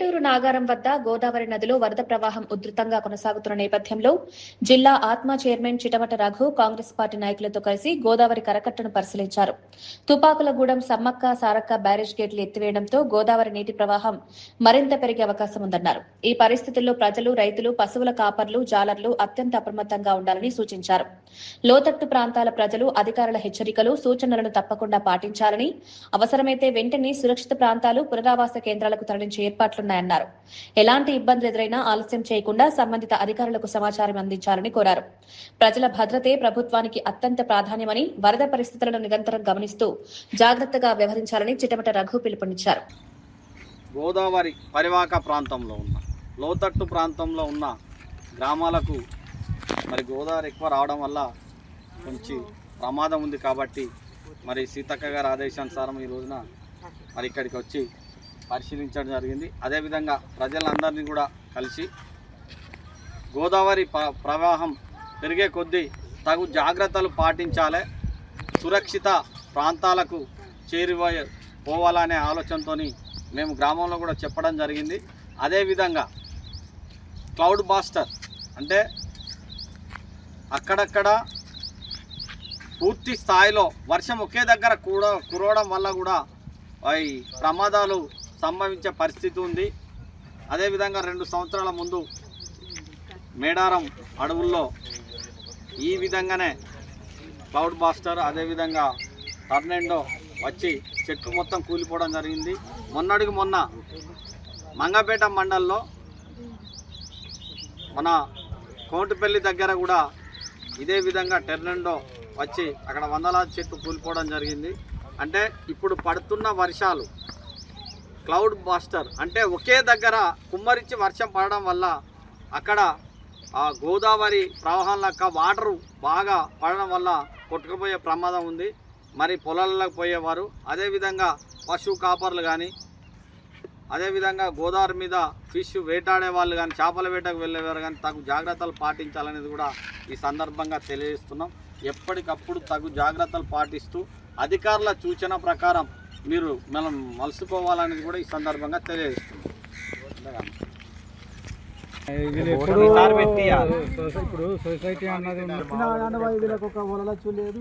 ఏటూరు నాగారం వద్ద గోదావరి నదిలో వరద ప్రవాహం ఉధృతంగా కొనసాగుతున్న నేపథ్యంలో జిల్లా ఆత్మ చైర్మన్ చిటమట రఘు కాంగ్రెస్ పార్టీ నాయకులతో కలిసి గోదావరి కరకట్టను పరిశీలించారు. తుపాకులగూడెం సమ్మక్క సారక్క బ్యారేజ్ గేట్లు ఎత్తివేయడంతో గోదావరి నీటి ప్రవాహం మరింత పెరిగే అవకాశం ఉందన్నారు. ఈ పరిస్థితుల్లో ప్రజలు, రైతులు, పశువుల కాపర్లు, జాలర్లు అత్యంత అప్రమత్తంగా ఉండాలని సూచించారు. లోతట్టు ప్రాంతాల ప్రజలు అధికారుల హెచ్చరికలు, సూచనలను తప్పకుండా పాటించాలని, అవసరమైతే వెంటనే సురక్షిత ప్రాంతాలు, పునరావాస కేంద్రాలకు తరలించే ఏర్పాట్లున్నాయన్నారు. ఎలాంటి ఇబ్బందులు ఎదురైనా ఆలస్యం చేయకుండా సంబంధిత అధికారులకు సమాచారం అందించాలని కోరారు. ప్రజల భద్రతే ప్రభుత్వానికి అత్యంత ప్రాధాన్యమని, వరద పరిస్థితులను నిరంతరం గమనిస్తూ జాగ్రత్తగా వ్యవహరించాలని చిటమట రఘు పిలుపునిచ్చారు. గోదావరి పరివాహక ప్రాంతంలో ఉన్న లోతట్టు ప్రాంతంలో ఉన్న గ్రామాలకు మరి గోదావరి ఎక్కువ రావడం వల్ల కొంచెం ప్రమాదం ఉంది కాబట్టి మరి సీతక్క గారి ఆదేశానుసారం ఈ రోజున మరి ఇక్కడికి వచ్చి పరిశీలించడం జరిగింది. అదేవిధంగా ప్రజలందరినీ కూడా కలిసి గోదావరి ప్రవాహం పెరిగే కొద్దీ తగు జాగ్రత్తలు పాటించాలి, సురక్షిత ప్రాంతాలకు పోవాలనే ఆలోచనతో మేము గ్రామంలో కూడా చెప్పడం జరిగింది. అదేవిధంగా క్లౌడ్ బాస్టర్ అంటే అక్కడక్కడ పూర్తి స్థాయిలో వర్షం ఒకే దగ్గర కురవడం వల్ల కూడా ఈ ప్రమాదాలు సంభవించే పరిస్థితి ఉంది. అదేవిధంగా 2 సంవత్సరాల ముందు మేడారం అడవుల్లో ఈ విధంగానే క్లౌడ్ బాస్టర్ అదేవిధంగా టర్నెండో వచ్చి చెట్లు మొత్తం కూలిపోవడం జరిగింది. మొన్నటికి మొన్న మంగపేట మండలంలో మన కోటిపల్లి దగ్గర కూడా ఇదే విధంగా టర్నెండో వచ్చి అక్కడ వందలాది చెట్లు కూలిపోవడం జరిగింది. అంటే ఇప్పుడు పడుతున్న వర్షాలు క్లౌడ్ బాస్టర్ అంటే ఒకే దగ్గర కుమ్మరించి వర్షం పడడం వల్ల అక్కడ ఆ గోదావరి ప్రవాహంలో వాటరు బాగా పడడం వల్ల కొట్టుకుపోయే ప్రమాదం ఉంది. మరి పొలాలకు పోయేవారు, అదేవిధంగా పశువు కాపర్లు కానీ, అదేవిధంగా గోదావరి మీద ఫిష్ వేటాడే వాళ్ళు కానీ, చేపల వేటకు వెళ్ళేవారు కానీ తగు జాగ్రత్తలు పాటించాలనేది కూడా ఈ సందర్భంగా తెలియజేస్తున్నాం. ఎప్పటికప్పుడు తగు జాగ్రత్తలు పాటిస్తూ అధికారుల సూచన ప్రకారం మనం మలుసుకోవాలనేది కూడా ఈ సందర్భంగా తెలియజేస్తున్నాం. ఇప్పుడు సొసైటీ అన్నది వీళ్ళకి ఒక వలలచ్చు లేదు.